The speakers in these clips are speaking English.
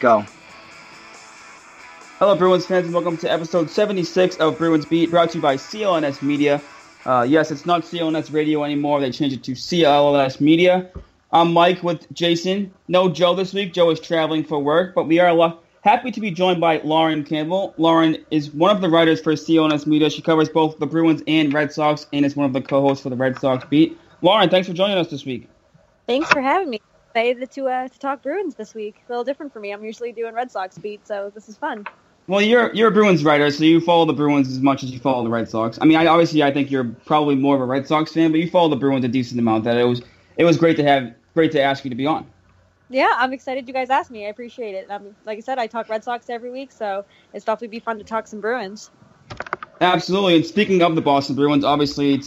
go. Hello, Bruins fans, and welcome to episode 76 of Bruins Beat, brought to you by CLNS Media. Yes, it's not CLNS Radio anymore. They changed it to CLNS Media. I'm Mike with Jason. No Joe this week. Joe is traveling for work, but we are happy to be joined by Lauren Campbell. Lauren is one of the writers for CLNS Media. She covers both the Bruins and Red Sox, and is one of the co-hosts for the Red Sox Beat. Lauren, thanks for joining us this week. Thanks for having me. Excited to talk Bruins this week. A little different for me. I'm usually doing Red Sox Beat, so this is fun. Well, you're a Bruins writer, so you follow the Bruins as much as you follow the Red Sox. I mean, I think you're probably more of a Red Sox fan, but you follow the Bruins a decent amount. That it was great to ask you to be on. Yeah, I'm excited you guys asked me. I appreciate it. Like I said, I talk Red Sox every week, so it's definitely be fun to talk some Bruins. Absolutely. And speaking of the Boston Bruins, obviously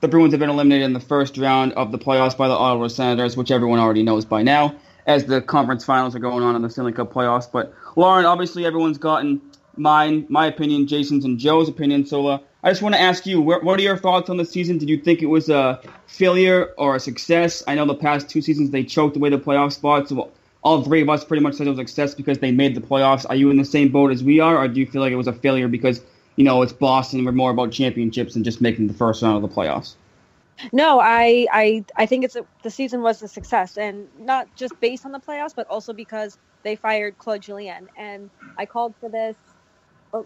the Bruins have been eliminated in the first round of the playoffs by the Ottawa Senators, which everyone already knows by now, as the conference finals are going on in the Stanley Cup playoffs. But Lauren, obviously everyone's gotten my opinion, Jason's and Joe's opinion. So I just want to ask you, what are your thoughts on the season? Did you think it was a failure or a success? I know the past two seasons they choked away the playoff spots. So all three of us pretty much said it was a success because they made the playoffs. Are you in the same boat as we are, or do you feel like it was a failure because, it's Boston, we're more about championships than just making the first round of the playoffs? No, I think the season was a success, and not just based on the playoffs, but also because they fired Claude Julien. And I called for this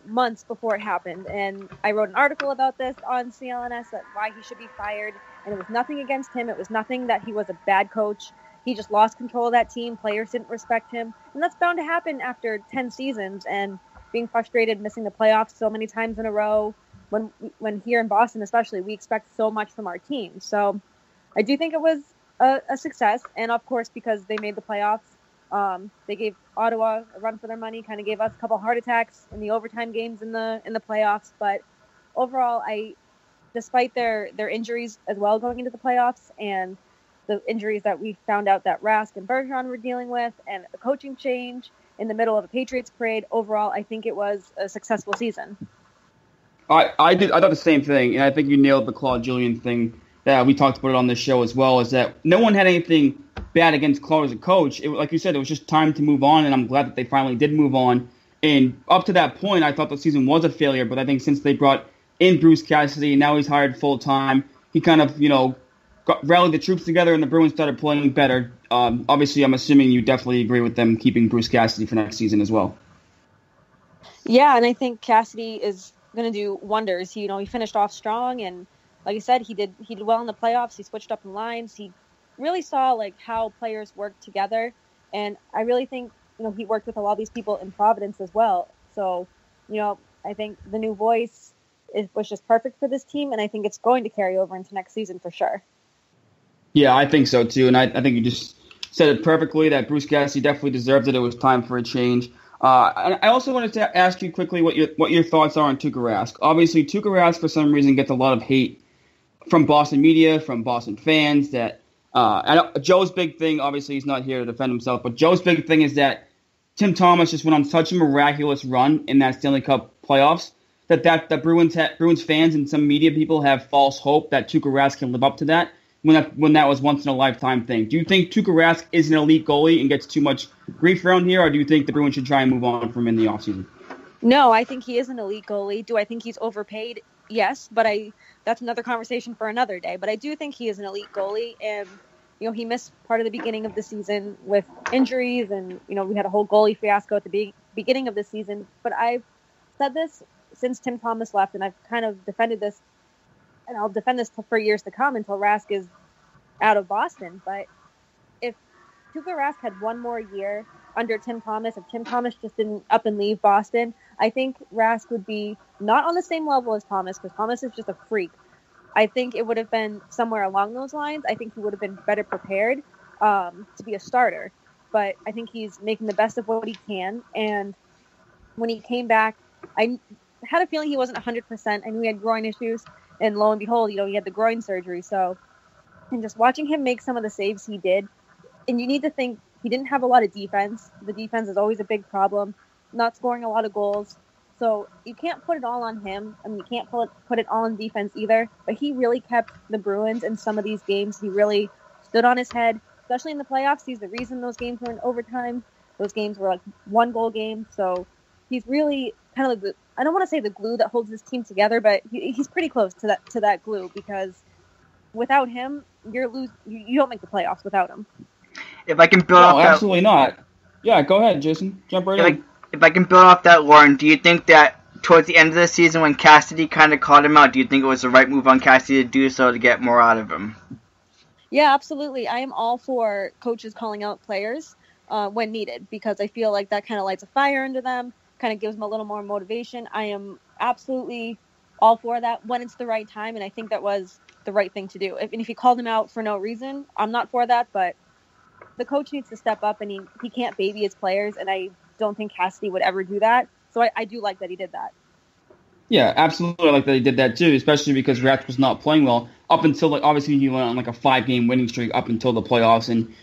months before it happened, and I wrote an article about this on CLNS, that why he should be fired, and it was nothing against him. It was nothing that he was a bad coach. He just lost control of that team. Players didn't respect him, and that's bound to happen after 10 seasons and being frustrated, missing the playoffs so many times in a row. When here in Boston especially, we expect so much from our team. So I do think it was a success, and of course because they made the playoffs, they gave Ottawa a run for their money, kind of gave us a couple heart attacks in the overtime games in the playoffs. But overall, despite their injuries as well going into the playoffs, and the injuries that we found out that Rask and Bergeron were dealing with, and a coaching change in the middle of a Patriots parade, overall, I think it was a successful season. I thought the same thing, and I think you nailed the Claude Julien thing. That we talked about it on this show as well, is that no one had anything bad against Claude as a coach. Like you said, it was just time to move on, and I'm glad that they finally did move on. And up to that point, I thought the season was a failure, but I think since they brought in Bruce Cassidy, and now he's hired full-time, he kind of, rallied the troops together, and the Bruins started playing better. Obviously, I'm assuming you definitely agree with them keeping Bruce Cassidy for next season as well. Yeah, and I think Cassidy is going to do wonders. He finished off strong, and like I said, he did well in the playoffs. He switched up in lines. He really saw how players work together, and I really think he worked with a lot of these people in Providence as well. So I think the new voice was just perfect for this team, and I think it's going to carry over into next season for sure. Yeah, I think so too, and I think you just said it perfectly that Bruce Cassidy definitely deserved it. It was time for a change. And I also wanted to ask you quickly what your thoughts are on Tuukka Rask. Obviously, Tuukka Rask for some reason gets a lot of hate from Boston media, from Boston fans. That I know Joe's big thing. Obviously, he's not here to defend himself, but Joe's big thing is that Tim Thomas just went on such a miraculous run in that Stanley Cup playoffs that Bruins fans and some media people have false hope that Tuukka Rask can live up to that. When that was once in a lifetime thing. Do you think Tuukka Rask is an elite goalie and gets too much grief around here, or do you think the Bruins should try and move on from him in the offseason? No, I think he is an elite goalie. Do I think he's overpaid? Yes, but that's another conversation for another day. But I do think he is an elite goalie, and he missed part of the beginning of the season with injuries, and we had a whole goalie fiasco at the beginning of the season. But I've said this since Tim Thomas left, and I've kind of defended this, and I'll defend this for years to come until Rask is out of Boston. But if Tuukka Rask had one more year under Tim Thomas, if Tim Thomas just didn't up and leave Boston, I think Rask would be not on the same level as Thomas, because Thomas is just a freak. I think it would have been somewhere along those lines. I think he would have been better prepared to be a starter. But I think he's making the best of what he can. And when he came back, I had a feeling he wasn't 100%. I knew he had groin issues. And lo and behold, he had the groin surgery. So, and just watching him make some of the saves he did, and you need to think he didn't have a lot of defense. The defense is always a big problem, not scoring a lot of goals. So you can't put it all on him. I mean, you can't put it all on defense either. But he really kept the Bruins in some of these games. He really stood on his head, especially in the playoffs. He's the reason those games were in overtime. Those games were like 1-goal games. So he's really kind of like I don't want to say the glue that holds this team together, but he's pretty close to that glue, because without him, you don't make the playoffs without him. If I can build off that, absolutely not. Yeah, go ahead, Jason. Jump right in. If I can build off that, Lauren, do you think that towards the end of the season when Cassidy kind of called him out, do you think it was the right move on Cassidy to do so to get more out of him? Yeah, absolutely. I am all for coaches calling out players when needed, because I feel like that kind of lights a fire under them, kind of gives them a little more motivation. I am absolutely all for that when it's the right time, and I think that was the right thing to do. And if he called him out for no reason, I'm not for that, but the coach needs to step up, and he can't baby his players, and I don't think Cassidy would ever do that. So I do like that he did that. Yeah, absolutely. I like that he did that too, especially because Rask was not playing well up until, like, obviously he went on like a 5-game winning streak up until the playoffs, and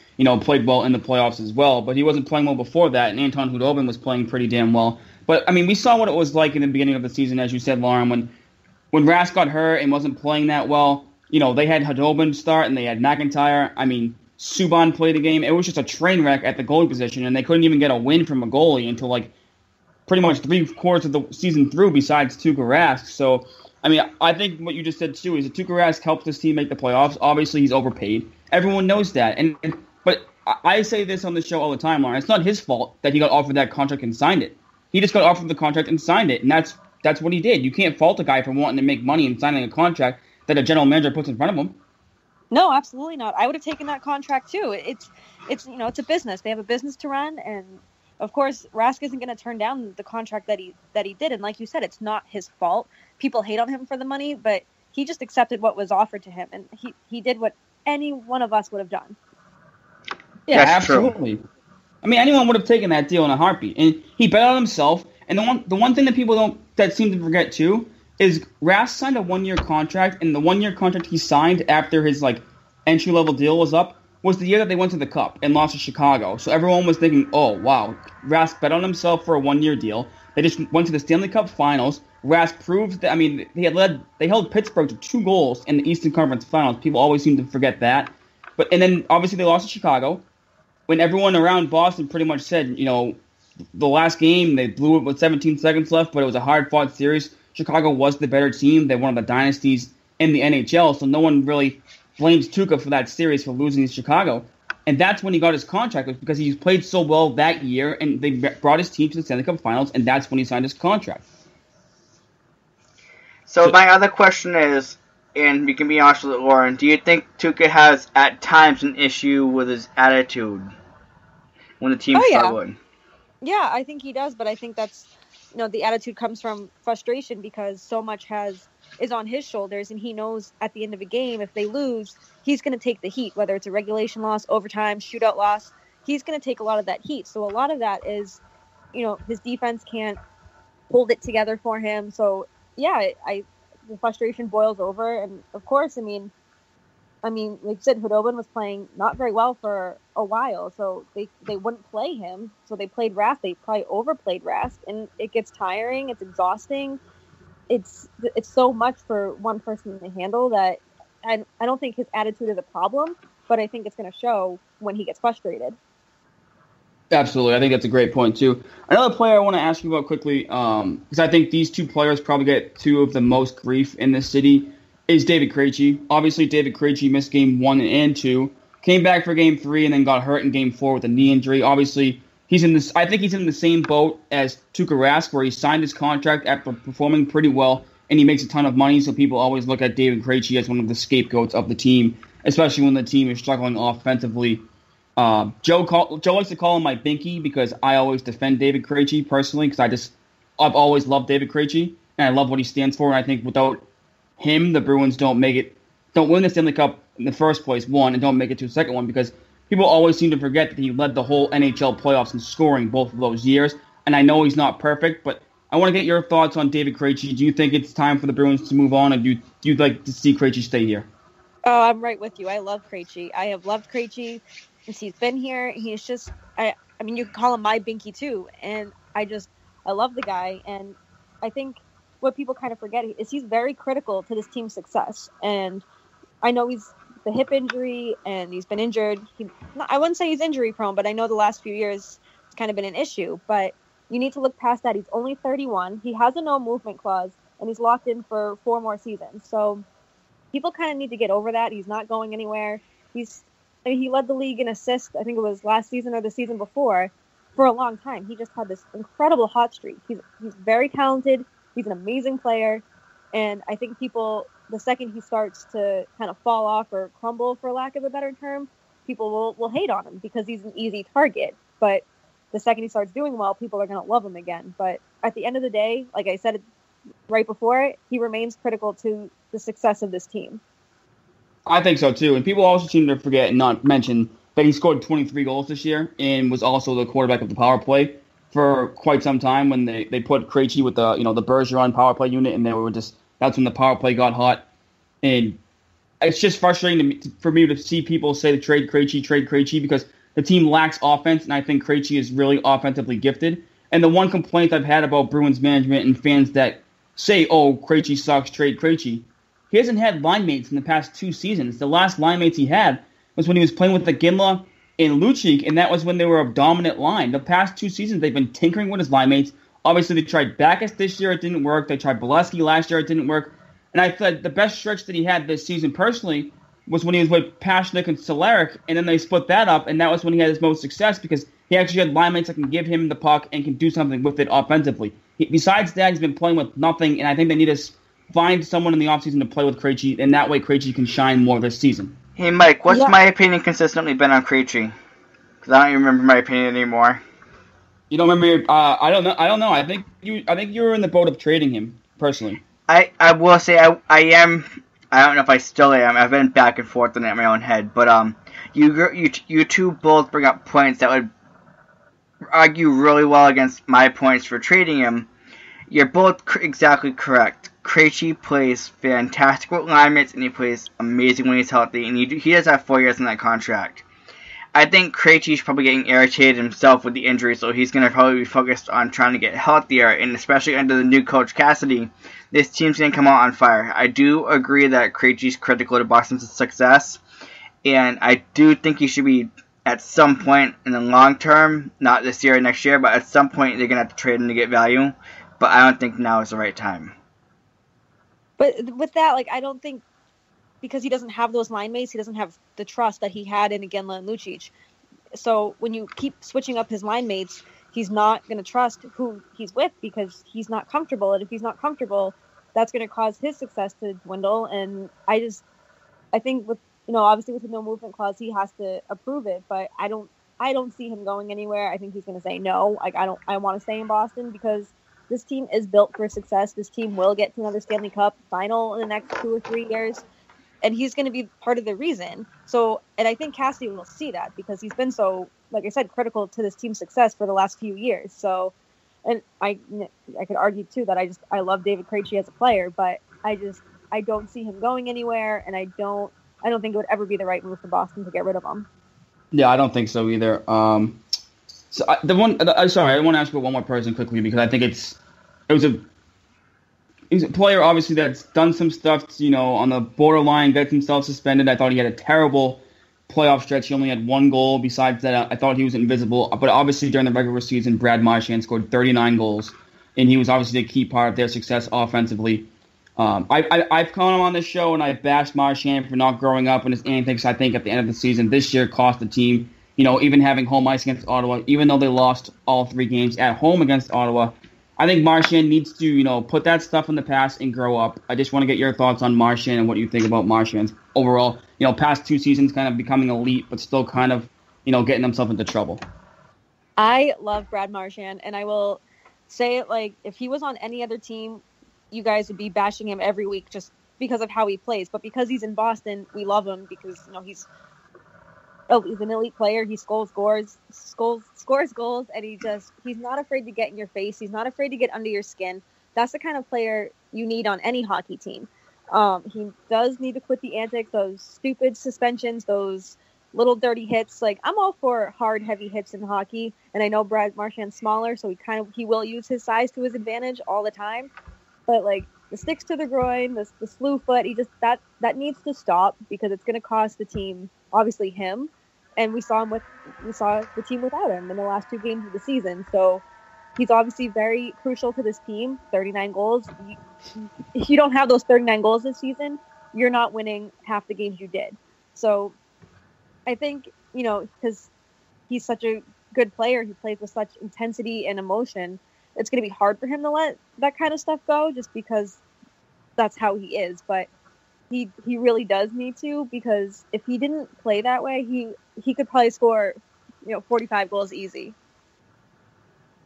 played well in the playoffs as well. But he wasn't playing well before that, and Anton Khudobin was playing pretty damn well. But I mean, we saw what it was like in the beginning of the season, as you said, Lauren, when Rask got hurt and wasn't playing that well. They had Khudobin start and they had McIntyre. I mean, Subban played a game. It was just a train wreck at the goalie position, and they couldn't even get a win from a goalie until like pretty much 3/4 of the season through, besides Tuukka Rask. So, I mean, I think what you just said too is that Tuukka Rask helped this team make the playoffs. Obviously, he's overpaid. Everyone knows that. But I say this on the show all the time, Lauren. It's not his fault that he got offered that contract and signed it. He just got offered the contract and signed it, and that's what he did. You can't fault a guy for wanting to make money and signing a contract that a general manager puts in front of him. No, absolutely not. I would have taken that contract too. It's a business. They have a business to run, and of course, Rask isn't going to turn down the contract that he did. And like you said, it's not his fault. People hate on him for the money, but he just accepted what was offered to him, and he did what any one of us would have done. Yeah, that's absolutely. True. I mean, anyone would have taken that deal in a heartbeat, and he bet on himself. And the one thing that people seem to forget too is Rask signed a 1-year contract, and the 1-year contract he signed after his like entry-level deal was up was the year that they went to the Cup and lost to Chicago. So everyone was thinking, oh, wow, Rask bet on himself for a 1-year deal. They just went to the Stanley Cup Finals. Rask proved that, I mean, they held Pittsburgh to 2 goals in the Eastern Conference Finals. People always seem to forget that. And then, obviously, they lost to Chicago. When everyone around Boston pretty much said, the last game, they blew it with 17 seconds left, but it was a hard-fought series. Chicago was the better team. They're one of the dynasties in the NHL, so no one really blames Tuukka for that series for losing to Chicago. And that's when he got his contract, was because he played so well that year, and they brought his team to the Stanley Cup Finals, and that's when he signed his contract. So my other question is, and we can be honest with it, Lauren, do you think Tuukka has, at times, an issue with his attitude when the team's struggling? Yeah, I think he does, but I think that's, the attitude comes from frustration, because so much is on his shoulders, and he knows at the end of a game, if they lose, he's going to take the heat, whether it's a regulation loss, overtime, shootout loss. He's going to take a lot of that heat. So a lot of that is, his defense can't hold it together for him. So yeah, the frustration boils over, and of course, I mean, like you said, Khudobin was playing not very well for a while, so they wouldn't play him. So they played Rask. They probably overplayed Rask, and it gets tiring. It's exhausting. It's so much for one person to handle that I don't think his attitude is a problem, but I think it's going to show when he gets frustrated. Absolutely. I think that's a great point, too. Another player I want to ask you about quickly, because I think these two players probably get 2 of the most grief in this city, is David Krejci. Obviously, David Krejci missed Game 1 and 2, came back for Game 3, and then got hurt in Game 4 with a knee injury. Obviously, I think he's in the same boat as Tuukka Rask, where he signed his contract after performing pretty well, and he makes a ton of money, so people always look at David Krejci as one of the scapegoats of the team, especially when the team is struggling offensively. Joe likes to call him my binky, because I always defend David Krejci personally, because I've always loved David Krejci, and I love what he stands for, and I think without him, the Bruins don't win the Stanley Cup in the first place, one, and don't make it to the second one, because people always seem to forget that he led the whole NHL playoffs in scoring both of those years, and I know he's not perfect, but I want to get your thoughts on David Krejci. Do you think it's time for the Bruins to move on, or do you like to see Krejci stay here? Oh, I'm right with you. I love Krejci. I have loved Krejci since he's been here. He's just, I mean, you can call him my binky too, and I love the guy, and I think what people kind of forget is he's very critical to this team's success, and I know he's the hip injury, and he's been injured. I wouldn't say he's injury prone, but I know the last few years, kind of been an issue. But you need to look past that. He's only 31. He has a no movement clause, and he's locked in for 4 more seasons. So people kind of need to get over that. He's not going anywhere. He led the league in assists, I think it was last season or the season before, for a long time. He just had this incredible hot streak. He's very talented. He's an amazing player. And I think people, the second he starts to kind of fall off or crumble, for lack of a better term, people will hate on him because he's an easy target. But the second he starts doing well, people are going to love him again. But at the end of the day, like I said right before, he remains critical to the success of this team. I think so, too. And people also seem to forget and not mention that he scored 23 goals this year and was also the quarterback of the power play for quite some time when they put Krejci with the Bergeron power play unit, and that's when the power play got hot. And it's just frustrating for me to see people say to trade Krejci, because the team lacks offense, and I think Krejci is really offensively gifted. And the one complaint I've had about Bruins management and fans that say, oh, Krejci sucks, trade Krejci, he hasn't had line mates in the past 2 seasons. The last line mates he had was when he was playing with the Ginla and Lucic, and that was when they were a dominant line. The past 2 seasons, they've been tinkering with his line mates. Obviously, they tried Backus this year. It didn't work. They tried Bolesky last year. It didn't work. And I thought the best stretch that he had this season personally was when he was with Pashnik and Solaric, and then they split that up, and that was when he had his most success because he actually had line mates that can give him the puck and can do something with it offensively. Besides that, he's been playing with nothing, and I think they need to find someone in the offseason to play with Krejci, and that way Krejci can shine more this season. Hey, Mike, what's my opinion consistently been on Krejci? Because I don't even remember my opinion anymore. You don't remember? I don't know. I think you were in the boat of trading him personally. I will say I am. I don't know if I still am. I've been back and forth on it in my own head, but you two both bring up points that would argue really well against my points for trading him. You're both exactly correct. Krejci plays fantastic with line mates, and he plays amazing when he's healthy, and he does have 4 years in that contract. I think Krejci's probably getting irritated himself with the injury, so he's going to probably be focused on trying to get healthier, and especially under the new coach Cassidy, this team's going to come out on fire. I do agree that Krejci's critical to Boston's success, and I do think he should be, at some point in the long term, not this year or next year, but at some point they're going to have to trade him to get value, but I don't think now is the right time. But with that, I don't think, because he doesn't have those line mates, he doesn't have the trust that he had in Ginla and Lucic. So when you keep switching up his line mates, he's not going to trust who he's with because he's not comfortable. And if he's not comfortable, that's going to cause his success to dwindle. And I think with, obviously with the no movement clause, he has to approve it. But I don't see him going anywhere. I think he's going to say no. I want to stay in Boston because this team is built for success. This team will get to another Stanley Cup final in the next 2 or 3 years. And he's going to be part of the reason. So, and I think Cassidy will see that because he's been so, like I said, critical to this team's success for the last few years. So, and I could argue too that I love David Krejci as a player, but I don't see him going anywhere, and I don't think it would ever be the right move for Boston to get rid of him. Yeah, I don't think so either. I want to ask about one more person quickly because I think he's a player, obviously, that's done some stuff, on the borderline, gets himself suspended. I thought he had a terrible playoff stretch. He only had 1 goal. Besides that, I thought he was invisible. But obviously, during the regular season, Brad Marchand scored 39 goals, and he was obviously a key part of their success offensively. I've come on this show, and I bashed Marchand for not growing up in his antics. I think at the end of the season, this year cost the team, even having home ice against Ottawa, even though they lost all 3 games at home against Ottawa. I think Marchand needs to, put that stuff in the past and grow up. I just want to get your thoughts on Marchand and what you think about Marchand's overall, past 2 seasons kind of becoming elite, but still kind of, getting himself into trouble. I love Brad Marchand, and I will say it if he was on any other team, you guys would be bashing him every week just because of how he plays. But because he's in Boston, we love him because, he's an elite player. He scores goals, and he's not afraid to get in your face. He's not afraid to get under your skin. That's the kind of player you need on any hockey team. He does need to quit the antics, those stupid suspensions, those little dirty hits. I'm all for hard, heavy hits in hockey, and I know Brad Marchand's smaller, so he will use his size to his advantage all the time. But the sticks to the groin, the slew foot, that needs to stop because it's going to cost the team, obviously him, and we saw the team without him in the last 2 games of the season. So he's obviously very crucial to this team. 39 goals. If you don't have those 39 goals this season, you're not winning half the games you did. So I think, because he's such a good player, he plays with such intensity and emotion, it's going to be hard for him to let that kind of stuff go just because that's how he is. But he really does need to, because if he didn't play that way, he could probably score 45 goals easy.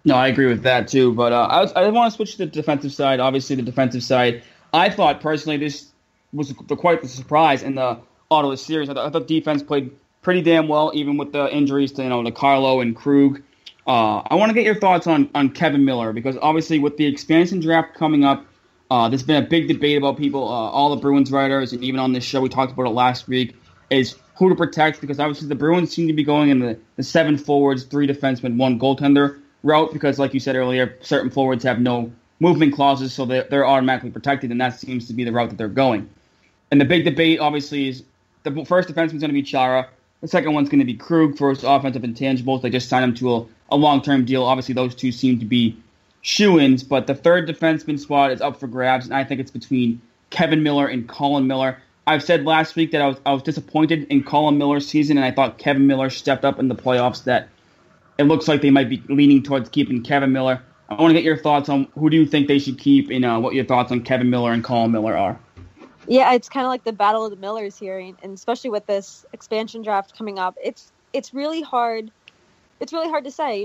No, I agree with that too. But I want to switch to the defensive side. Obviously, the defensive side, I thought personally this was quite the surprise in the Ottawa series. I thought defense played pretty damn well, even with the injuries to to Carlo and Krug. I want to get your thoughts on Kevin Miller, because obviously with the expansion draft coming up, there's been a big debate about people, all the Bruins writers, and even on this show we talked about it last week, is who to protect, because obviously the Bruins seem to be going in the 7 forwards, 3 defensemen, 1 goaltender route, because like you said earlier, certain forwards have no movement clauses, so they're automatically protected, and that seems to be the route that they're going. And the big debate, obviously, is the first defenseman's going to be Chara. The second one's going to be Krug for his offensive intangibles. They just signed him to a long-term deal. Obviously, those two seem to be shoo-ins, but the third defenseman spot is up for grabs, and I think it's between Kevin Miller and Colin Miller. I've said last week that I was disappointed in Colin Miller's season, and I thought Kevin Miller stepped up in the playoffs, that it looks like they might be leaning towards keeping Kevin Miller. I want to get your thoughts on who do you think they should keep, and what your thoughts on Kevin Miller and Colin Miller are. Yeah, it's kind of like the battle of the Millers here, and especially with this expansion draft coming up, it's really hard. It's really hard to say.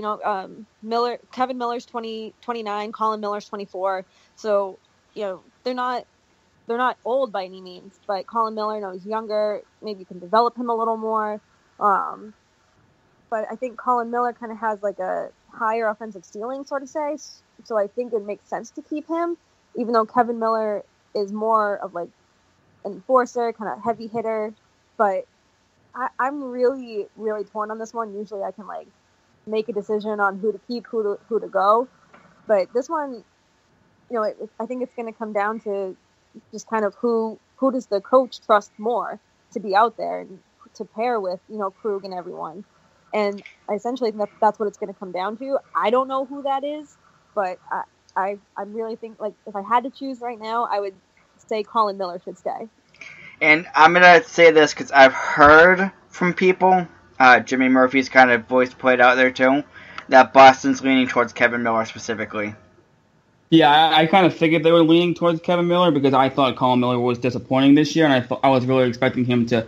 Kevin Miller's 29, Colin Miller's 24. So, they're not old by any means, but Colin Miller, he's younger. Maybe you can develop him a little more. But I think Colin Miller kind of has like a higher offensive ceiling, sort of say. So I think it makes sense to keep him, even though Kevin Miller is more of like an enforcer, kind of heavy hitter. But I'm really, really torn on this one. Usually I can like make a decision on who to keep, who to go. But this one, I think it's going to come down to just kind of who does the coach trust more to be out there and to pair with, Krug and everyone. And I essentially think that's what it's going to come down to. I don't know who that is, but I really think, like, if I had to choose right now, I would say Colin Miller should stay. And I'm going to say this because I've heard from people, Jimmy Murphy's kind of voice played out there too, that Boston's leaning towards Kevin Miller specifically. Yeah, I kind of figured they were leaning towards Kevin Miller because I thought Colin Miller was disappointing this year, and I was really expecting him to,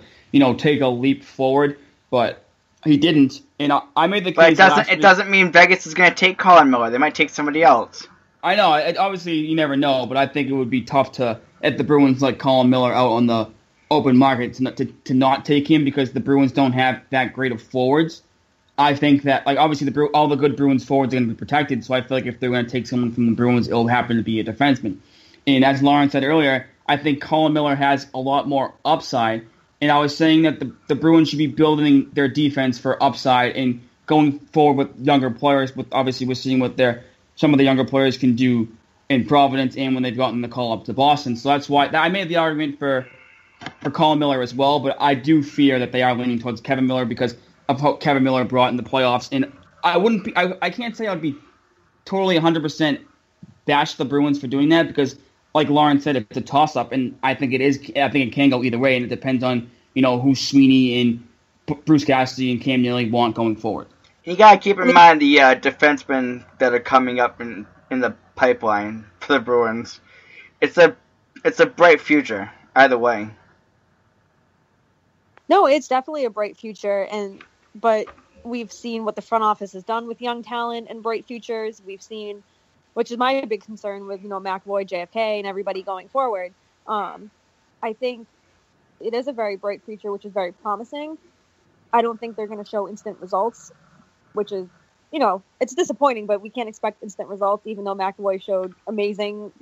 take a leap forward, but he didn't. And I made the case. But it doesn't mean Vegas is going to take Colin Miller. They might take somebody else. I know. Obviously, you never know, but I think it would be tough if the Bruins let Colin Miller out on the open market to not take him, because the Bruins don't have that great of forwards. I think that, like, obviously all the good Bruins forwards are going to be protected, so I feel like if they're going to take someone from the Bruins, it'll happen to be a defenseman. And as Lauren said earlier, I think Colin Miller has a lot more upside, and I was saying that the Bruins should be building their defense for upside and going forward with younger players. Obviously, we're seeing what some of the younger players can do in Providence and when they've gotten the call up to Boston. So that's why I made the argument for Colin Miller as well, but I do fear that they are leaning towards Kevin Miller because of what Kevin Miller brought in the playoffs. And I can't say I'd be totally 100% bash the Bruins for doing that, because like Lauren said, it's a toss-up, and I think it can go either way, and it depends on, who Sweeney and Bruce Cassidy and Cam Neely want going forward. You got to keep in mind the defensemen that are coming up in the pipeline for the Bruins. It's a bright future either way. No, it's definitely a bright future, but we've seen what the front office has done with young talent and bright futures. We've seen, which is my big concern with, McAvoy, JFK, and everybody going forward. I think it is a very bright future, which is very promising. I don't think they're going to show instant results, which is, it's disappointing, but we can't expect instant results, even though McAvoy showed amazing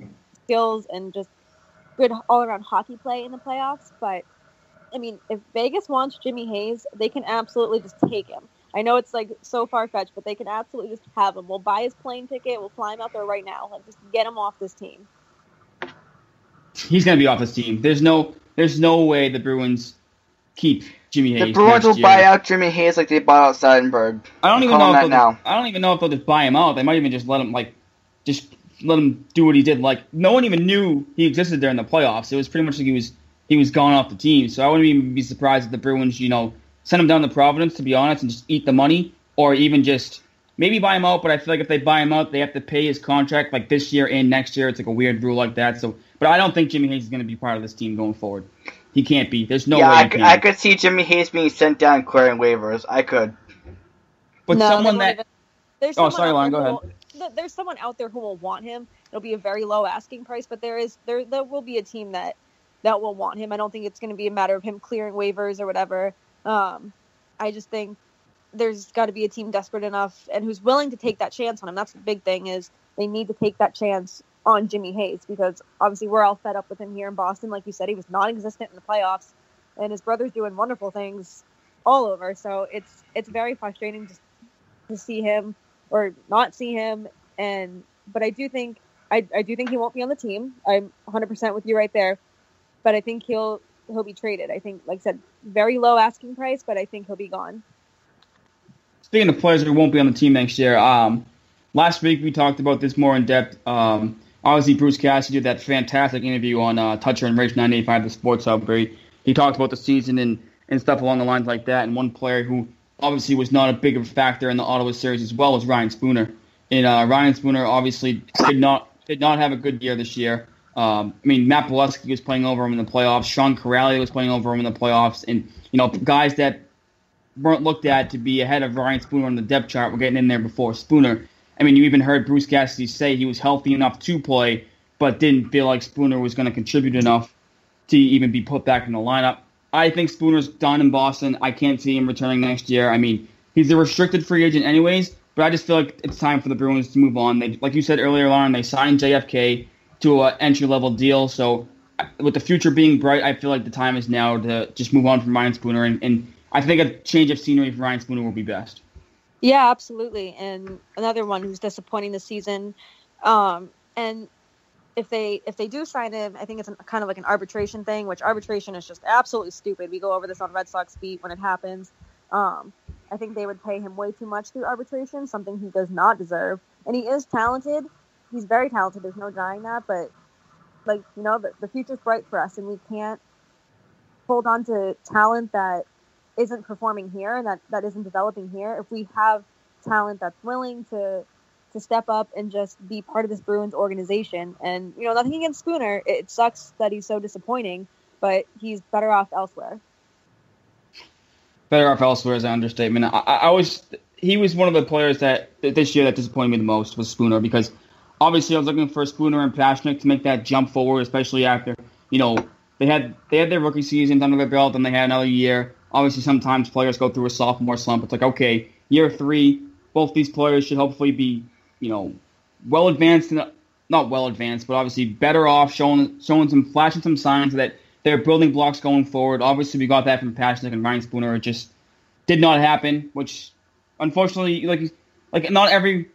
skills and just good all-around hockey play in the playoffs. But I mean, if Vegas wants Jimmy Hayes, they can absolutely just take him. I know it's like so far-fetched, but they can absolutely just have him. We'll buy his plane ticket. We'll fly him out there right now. Like, just get him off this team. He's going to be off this team. There's no way the Bruins keep Jimmy Hayes. The Bruins will year. buy out Jimmy Hayes like they bought out Seidenberg. I don't even know if they'll just buy him out. They might even just let him do what he did. Like, no one even knew he existed during the playoffs. It was pretty much like he was gone off the team. So I wouldn't even be surprised if the Bruins, send him down to Providence, to be honest, and just eat the money, or even just maybe buy him out. But I feel like if they buy him out, they have to pay his contract like this year and next year. It's like a weird rule like that. So, but I don't think Jimmy Hayes is going to be part of this team going forward. He can't be. There's no way. I could see Jimmy Hayes being sent down clearing waivers. I could. But no, someone that. Sorry, Lauren. Go ahead. There's someone out there who will want him. It'll be a very low asking price, but there will be a team that will want him. I don't think it's going to be a matter of him clearing waivers or whatever. I just think there's got to be a team desperate enough and who's willing to take that chance on him. That's the big thing, is they need to take that chance on Jimmy Hayes, because obviously we're all fed up with him here in Boston. Like you said, he was non-existent in the playoffs, and his brother's doing wonderful things all over. So it's very frustrating to see him or not see him. But I do think he won't be on the team. I'm 100% with you right there. But I think he'll be traded. I think, like I said, very low asking price, but I think he'll be gone. Speaking of players who won't be on the team next year, last week we talked about this more in depth. Obviously, Bruce Cassidy did that fantastic interview on Toucher and Rage 985, the Sports Hub, where he talked about the season and stuff along the lines like that. And one player who obviously was not a big of a factor in the Ottawa series as well was Ryan Spooner. And Ryan Spooner obviously did not have a good year this year. Matt Bolesky was playing over him in the playoffs. Sean Corrali was playing over him in the playoffs. And, guys that weren't looked at to be ahead of Ryan Spooner on the depth chart were getting in there before Spooner. You even heard Bruce Cassidy say he was healthy enough to play, but didn't feel like Spooner was going to contribute enough to even be put back in the lineup. I think Spooner's done in Boston. I can't see him returning next year. He's a restricted free agent anyways, but I just feel like it's time for the Bruins to move on. Like you said earlier, Lauren, they signed JFK to an entry-level deal. So with the future being bright, I feel like the time is now to just move on from Ryan Spooner. And I think a change of scenery for Ryan Spooner will be best. Yeah, absolutely. And another one who's disappointing this season. And if they do sign him, I think it's kind of like an arbitration thing, which arbitration is just absolutely stupid. We go over this on Red Sox Beat when it happens. I think they would pay him way too much through arbitration, something he does not deserve. And he is talented. He's very talented. There's no denying that. But, the future's bright for us, and we can't hold on to talent that isn't performing here and that isn't developing here. If we have talent that's willing to step up and just be part of this Bruins organization. And, nothing against Spooner. It sucks that he's so disappointing, but he's better off elsewhere. Better off elsewhere is an understatement. He was one of the players that this year that disappointed me the most was Spooner, because obviously I was looking for Spooner and Pastrnak to make that jump forward, especially after, they had their rookie season under their belt and they had another year. Obviously sometimes players go through a sophomore slump. It's like, okay, year 3, both these players should hopefully be, well advanced, not well advanced, but obviously better off, flashing some signs that they're building blocks going forward. Obviously, we got that from Pastrnak and Ryan Spooner. It just did not happen, which, unfortunately, like not every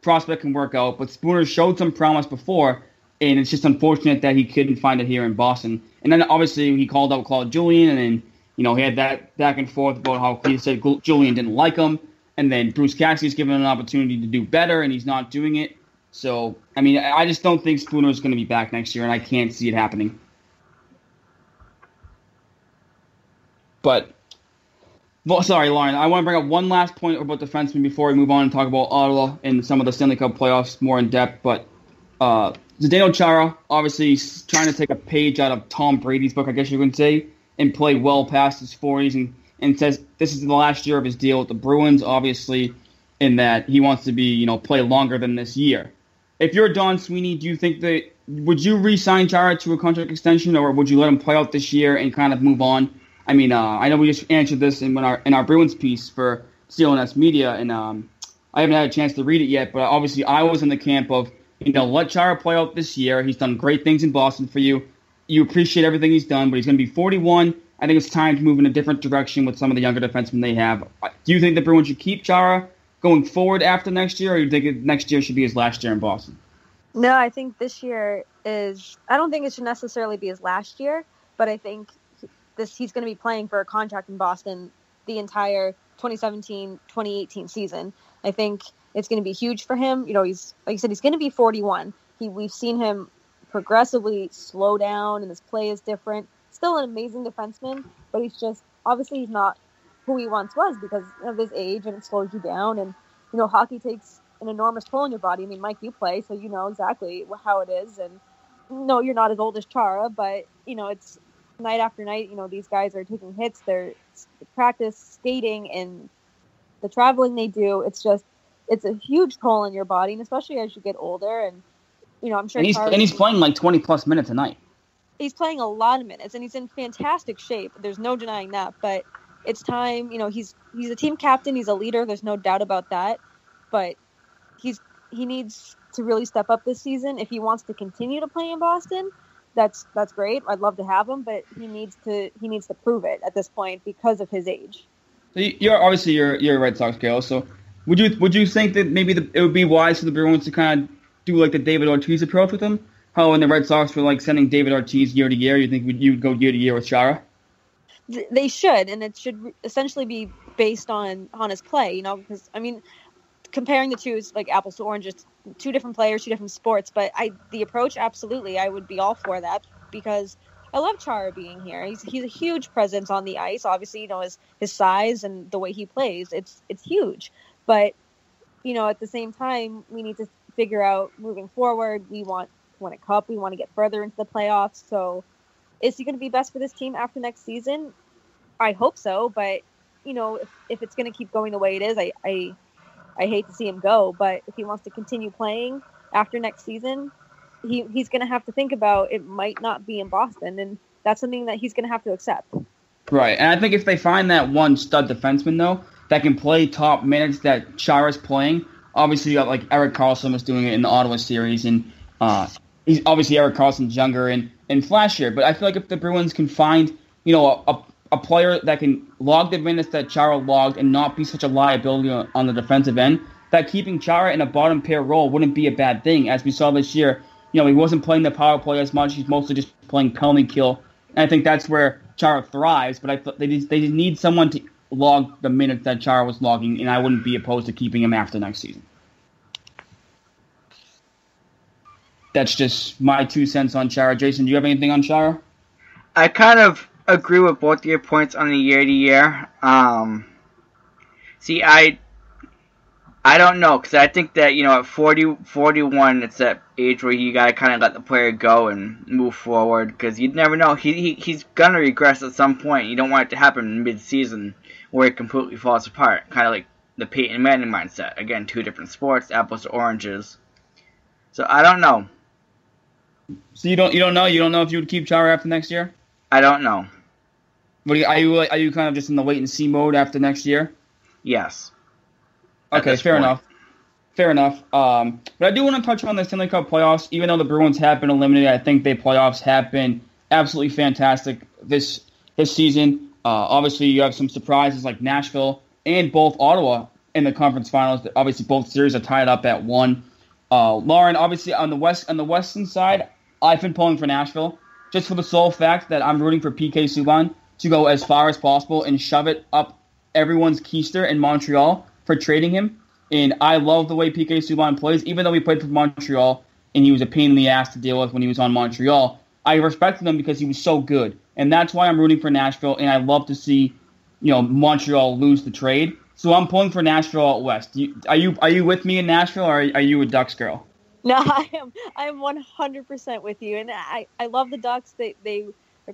prospect can work out. But Spooner showed some promise before, and it's just unfortunate that he couldn't find it here in Boston. And then, obviously, he called out Claude Julien, and then, he had that back and forth about how he said Julien didn't like him. And then Bruce Cassidy's given him an opportunity to do better, and he's not doing it. So, I just don't think Spooner's going to be back next year, and I can't see it happening. But, sorry, Lauren, I want to bring up one last point about defensemen before we move on and talk about Ottawa and some of the Stanley Cup playoffs more in depth. But Zdeno Chara, obviously trying to take a page out of Tom Brady's book, I guess you can say, and play well past his 40s, and says this is the last year of his deal with the Bruins, obviously, in that he wants to be, play longer than this year. If you're Don Sweeney, do you think would you re-sign Chara to a contract extension, or would you let him play out this year and kind of move on? I know we just answered this in our Bruins piece for CLNS Media, and I haven't had a chance to read it yet, but obviously I was in the camp of, let Chara play out this year. He's done great things in Boston for you. You appreciate everything he's done, but he's going to be 41. I think it's time to move in a different direction with some of the younger defensemen they have. Do you think the Bruins should keep Chara going forward after next year, or do you think next year should be his last year in Boston? No, I think this year I don't think it should necessarily be his last year, but I think he's going to be playing for a contract in Boston the entire 2017-2018 season. I think it's going to be huge for him. He's, like you said, he's going to be 41. We've seen him progressively slow down, and his play is different. Still an amazing defenseman, but he's not who he once was because of his age, and it slows you down. And hockey takes an enormous toll on your body. I mean, Mike, you play, so you know exactly how it is. And no, you're not as old as Chara, but it's night after night. These guys are taking hits. They're practice skating and the traveling they do. It's a huge toll on your body, and especially as you get older. And I'm sure. And he's playing like 20+ minutes a night. He's playing a lot of minutes, and he's in fantastic shape. There's no denying that. But it's time. He's a team captain. He's a leader. There's no doubt about that. But he needs to really step up this season if he wants to continue to play in Boston. That's great. I'd love to have him, but he needs to prove it at this point because of his age. So you're a Red Sox girl. So would you think that maybe it would be wise for the Bruins to kind of do like the David Ortiz approach with him? How when the Red Sox were like sending David Ortiz year to year, you think you would go year to year with Chara? They should, and it should essentially be based on his play. Because I mean, comparing the two is like apples to oranges. Two different players, two different sports. But the approach, absolutely, I would be all for that because I love Chara being here. He's a huge presence on the ice. Obviously, his size and the way he plays, it's huge. But at the same time, we need to figure out moving forward. We want to win a cup. We want to get further into the playoffs. So, is he going to be best for this team after next season? I hope so. But if it's going to keep going the way it is, I hate to see him go, but if he wants to continue playing after next season, he's going to have to think about it might not be in Boston, and that's something that he's going to have to accept. Right, and I think if they find that one stud defenseman, though, that can play top minutes that Chara's playing, obviously you got like Erik Karlsson was doing it in the Ottawa series, and he's obviously Erik Karlsson's younger and flashier, but I feel like if the Bruins can find, a player that can log the minutes that Chara logged and not be such a liability on the defensive end, that keeping Chara in a bottom pair role wouldn't be a bad thing. As we saw this year, he wasn't playing the power play as much. He's mostly just playing penalty kill. And I think that's where Chara thrives, but I thought they need someone to log the minutes that Chara was logging, and I wouldn't be opposed to keeping him after next season. That's just my 2 cents on Chara. Jason, do you have anything on Chara? I kind of agree with both of your points on the year-to-year. See, I don't know, because I think that, at 41, it's that age where you got to kind of let the player go and move forward, because you never know. He's going to regress at some point. You don't want it to happen mid-season where it completely falls apart, kind of like the Peyton Manning mindset. Again, two different sports, apples to oranges. So, I don't know. So, you don't know? You don't know if you would keep Chara after next year? I don't know. Are you kind of just in the wait-and-see mode after next year? Yes. Okay, fair enough. Fair enough. But I do want to touch on the Stanley Cup playoffs. Even though the Bruins have been eliminated, I think their playoffs have been absolutely fantastic this season. Obviously, you have some surprises like Nashville and both Ottawa in the conference finals. Obviously, both series are tied up at 1. Lauren, obviously, on the western side, I've been pulling for Nashville just for the sole fact that I'm rooting for PK Subban to go as far as possible and shove it up everyone's keister in Montreal for trading him. And I love the way PK Subban plays, even though he played for Montreal and he was a pain in the ass to deal with when he was on Montreal. I respected him because he was so good. And that's why I'm rooting for Nashville, and I love to see, Montreal lose the trade. So I'm pulling for Nashville out west. Are you with me in Nashville, or are you a Ducks girl? No, I am 100% with you. And I love the Ducks. They're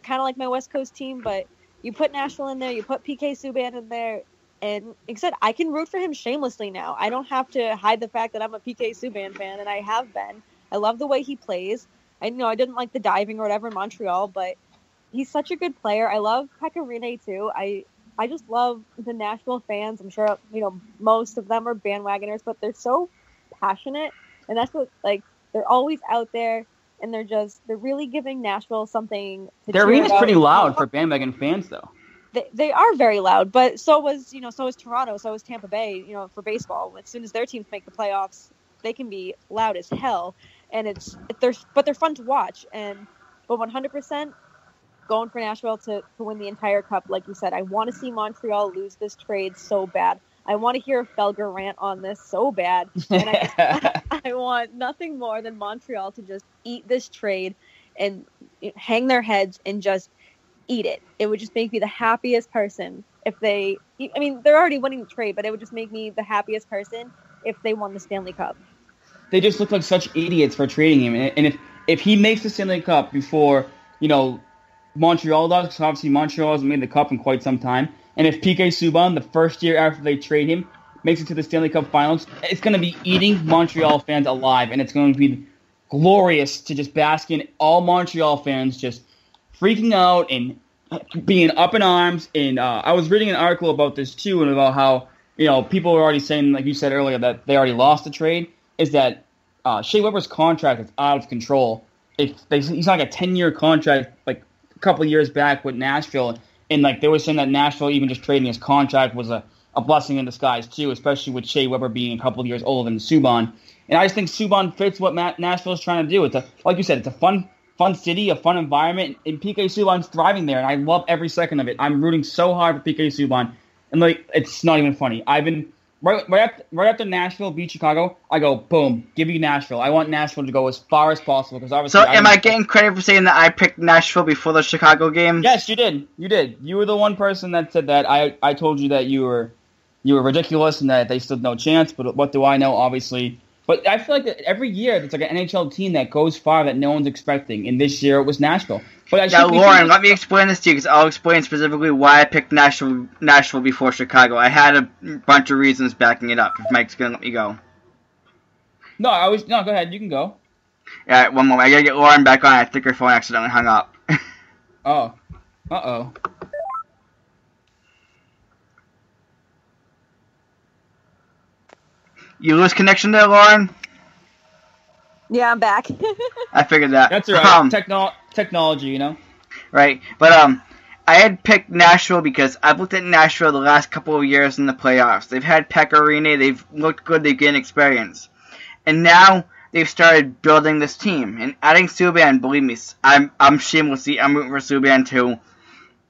kind of like my West Coast team, but you put Nashville in there, you put PK Subban in there, and like I said, I can root for him shamelessly now. I don't have to hide the fact that I'm a PK Subban fan, and I have been. I love the way he plays. I didn't like the diving or whatever in Montreal, but he's such a good player. I love Pekka Rinne too. I just love the Nashville fans. I'm sure most of them are bandwagoners, but they're so passionate, and that's what they're always out there. And they're really giving Nashville something to Their cheer arena's about. pretty loud for bandwagon fans, though. They are very loud, but so is Toronto, so is Tampa Bay, for baseball. As soon as their teams make the playoffs, they can be loud as hell. And they're fun to watch. But 100%, going for Nashville to win the entire cup. Like you said, I want to see Montreal lose this trade so bad. I want to hear a Felger rant on this so bad. And I want nothing more than Montreal to just eat this trade and hang their heads and just eat it. It would just make me the happiest person if they, I mean, they're already winning the trade, but it would just make me the happiest person if they won the Stanley Cup. They just look like such idiots for trading him. And if he makes the Stanley Cup before, Montreal does, because obviously Montreal hasn't made the Cup in quite some time, and if PK Subban, the first year after they trade him, makes it to the Stanley Cup Finals, it's going to be eating Montreal fans alive, and it's going to be glorious to just bask in all Montreal fans just freaking out and being up in arms. And I was reading an article about this too, and about how people were already saying, like you said earlier, that they already lost the trade. Is that Shea Weber's contract is out of control? He's like a 10-year contract, like a couple of years back with Nashville. And like they were saying that Nashville, even just trading his contract, was a blessing in disguise too, especially with Shea Weber being a couple of years older than Subban. And I just think Subban fits what Nashville is trying to do. It's like you said, it's a fun city, a fun environment, and PK Subban's thriving there, and I love every second of it. I'm rooting so hard for PK Subban, and like it's not even funny. I've been right after Nashville beat Chicago, I go boom, give me Nashville. I want Nashville to go as far as possible because obviously. So am I getting credit for saying that I picked Nashville before the Chicago game? Yes, you did. You did. You were the one person that said that. I told you that you were ridiculous and that they stood no chance. But what do I know? Obviously. But I feel like that every year there's like an NHL team that goes far that no one's expecting. And this year it was Nashville. But now, Lauren, let me explain this to you because I'll explain specifically why I picked Nashville before Chicago. I had a bunch of reasons backing it up. If Mike's going to let me go. No, go ahead. You can go. All right, one moment. I got to get Lauren back on. I think her phone accidentally hung up. Oh. Uh-oh. You lose connection there, Lauren? Yeah, I'm back. I figured that. That's right. Technology, Right. But I had picked Nashville because I've looked at Nashville the last couple of years in the playoffs. They've had KYRIE. They've looked good. They've gained experience. And now they've started building this team. And adding Subban, believe me, I'm shamelessly, I'm rooting for Subban too.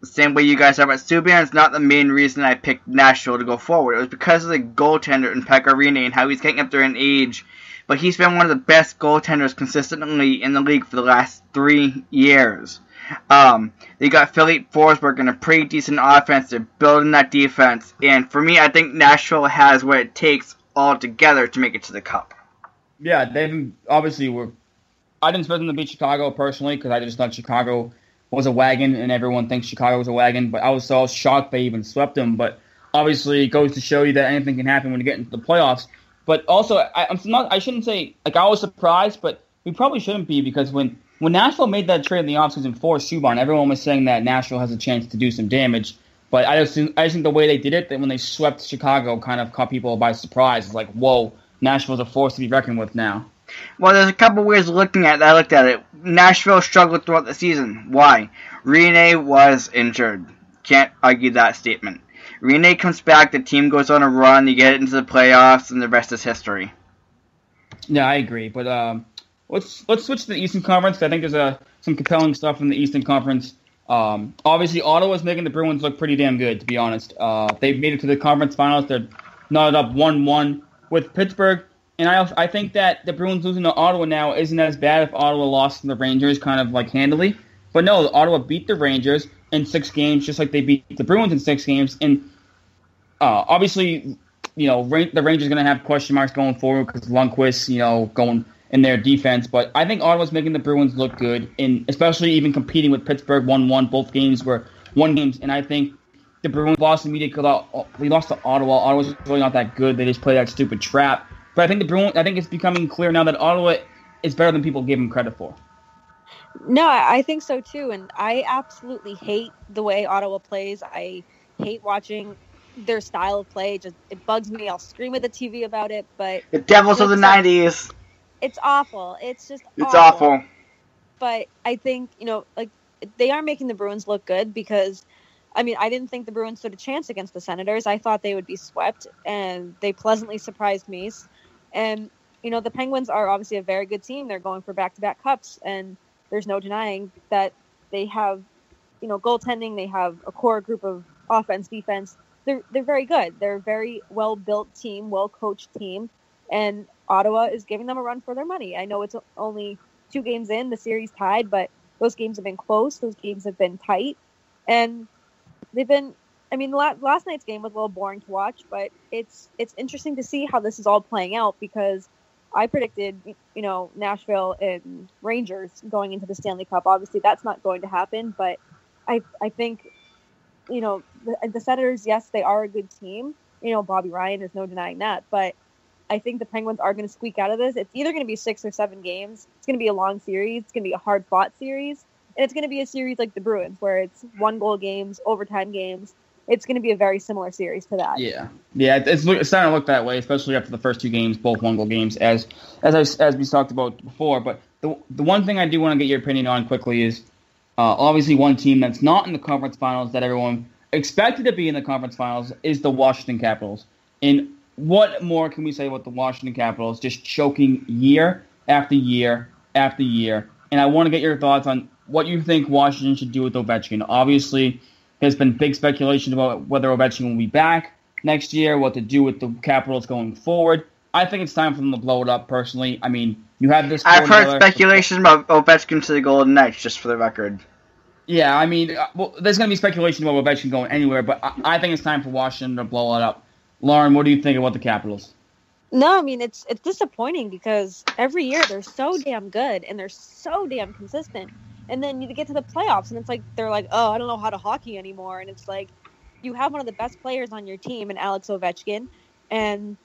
The same way you guys are, but Subban's not the main reason I picked Nashville to go forward. It was because of the goaltender in KYRIE and how he's getting up there in age. But he's been one of the best goaltenders consistently in the league for the last 3 years. They got Philippe Forsberg in a pretty decent offense. They're building that defense. And for me, I think Nashville has what it takes all together to make it to the Cup. Yeah, they obviously were. I didn't expect them to beat Chicago personally because I just thought Chicago was a wagon, and everyone thinks Chicago was a wagon. But I was so shocked they even swept them. But obviously, it goes to show you that anything can happen when you get into the playoffs. But also, I shouldn't say like I was surprised, but we probably shouldn't be because when Nashville made that trade in the offseason for Subban, everyone was saying that Nashville has a chance to do some damage. But I just think the way they did it, that when they swept Chicago, kind of caught people by surprise. It's like, whoa, Nashville's a force to be reckoned with now. Well, there's a couple ways of looking at it. I looked at it. Nashville struggled throughout the season. Why? Rinne was injured. Can't argue that statement. Rinne comes back, the team goes on a run, you get into the playoffs, and the rest is history. Yeah, I agree. But let's switch to the Eastern Conference. I think there's some compelling stuff in the Eastern Conference. Obviously, Ottawa's making the Bruins look pretty damn good, to be honest. They've made it to the conference finals. They're knotted up 1-1 with Pittsburgh. And I think that the Bruins losing to Ottawa now isn't as bad if Ottawa lost to the Rangers kind of like handily. But no, Ottawa beat the Rangers in 6 games, just like they beat the Bruins in 6 games. And obviously, the Rangers are going to have question marks going forward because Lundqvist, going in their defense. But I think Ottawa's making the Bruins look good, and especially even competing with Pittsburgh 1-1. Both games were 1 games, and I think the Bruins lost immediately. We lost to Ottawa. Ottawa's really not that good. They just play that stupid trap. But I think I think it's becoming clear now that Ottawa is better than people give them credit for. No, I think so too, and I absolutely hate the way Ottawa plays. I hate watching their style of play. It bugs me. I'll scream at the TV about it, but the Devils of the 90s. It's awful. It's just it's awful. But I think, they are making the Bruins look good because, I didn't think the Bruins stood a chance against the Senators. I thought they would be swept, and they pleasantly surprised me. And, the Penguins are obviously a very good team. They're going for back-to-back cups, and there's no denying that they have goaltending. They have a core group of offense, defense. They're very good. They're a very well-built team, well-coached team, and Ottawa is giving them a run for their money. I know it's only 2 games in, the series tied, but those games have been close. Those games have been tight, and they've been. I mean, last night's game was a little boring to watch, but it's interesting to see how this is all playing out because I predicted, Nashville and Rangers going into the Stanley Cup. Obviously, that's not going to happen, but I think, the Senators, yes, they are a good team. Bobby Ryan, there's no denying that, but I think the Penguins are going to squeak out of this. It's either going to be 6 or 7 games. It's going to be a long series. It's going to be a hard-fought series, and it's going to be a series like the Bruins, where it's 1-goal games, overtime games. It's going to be a very similar series to that. Yeah, it's starting to look that way, especially after the first 2 games, both 1-goal games, as we talked about before. But the one thing I do want to get your opinion on quickly is obviously one team that's not in the conference finals that everyone expected to be in the conference finals is the Washington Capitals. And what more can we say about the Washington Capitals just choking year after year after year? And I want to get your thoughts on what you think Washington should do with Ovechkin. Obviously, there's been big speculation about whether Ovechkin will be back next year, what to do with the Capitals going forward. I think it's time for them to blow it up, personally. I mean, you have this... I've heard speculation about Ovechkin to the Golden Knights, just for the record. Yeah, I mean, there's going to be speculation about Ovechkin going anywhere, but I think it's time for Washington to blow it up. Lauren, what do you think about the Capitals? No, I mean, it's disappointing because every year they're so damn good and they're so damn consistent. And then you get to the playoffs, and it's like they're like, oh, I don't know how to hockey anymore. And it's like you have one of the best players on your team in Alex Ovechkin. And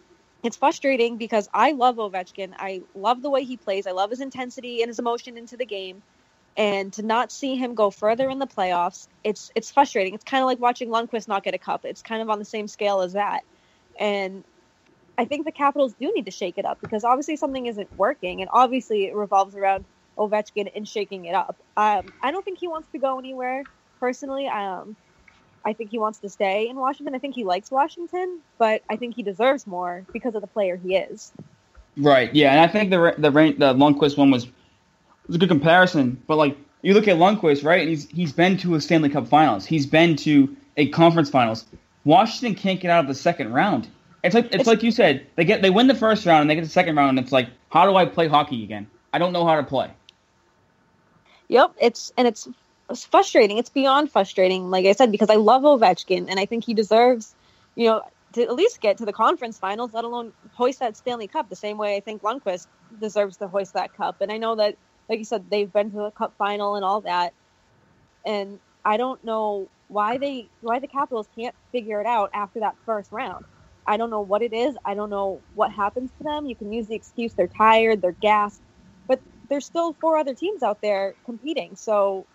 it's frustrating because I love Ovechkin. I love the way he plays. I love his intensity and his emotion into the game. And to not see him go further in the playoffs, it's frustrating. It's kind of like watching Lundqvist not get a cup. It's kind of on the same scale as that. And I think the Capitals do need to shake it up because obviously something isn't working. And obviously it revolves around Ovechkin and shaking it up. I don't think he wants to go anywhere personally. I think he wants to stay in Washington. I think he likes Washington, but I think he deserves more because of the player he is. Right. Yeah, and I think the Lundqvist one was a good comparison. But like you look at Lundqvist, right, and he's been to a Stanley Cup Finals. He's been to a conference finals. Washington can't get out of the second round. It's like you said. They win the first round and they get the second round, and it's like, how do I play hockey again? I don't know how to play. Yep, it's frustrating. It's beyond frustrating, like I said, because I love Ovechkin, and I think he deserves, to at least get to the conference finals, let alone hoist that Stanley Cup the same way I think Lundqvist deserves to hoist that cup. And I know that, like you said, they've been to the Cup final and all that, and I don't know why the Capitals can't figure it out after that first round. I don't know what it is. I don't know what happens to them. You can use the excuse they're tired, they're gassed, but there's still 4 other teams out there competing. So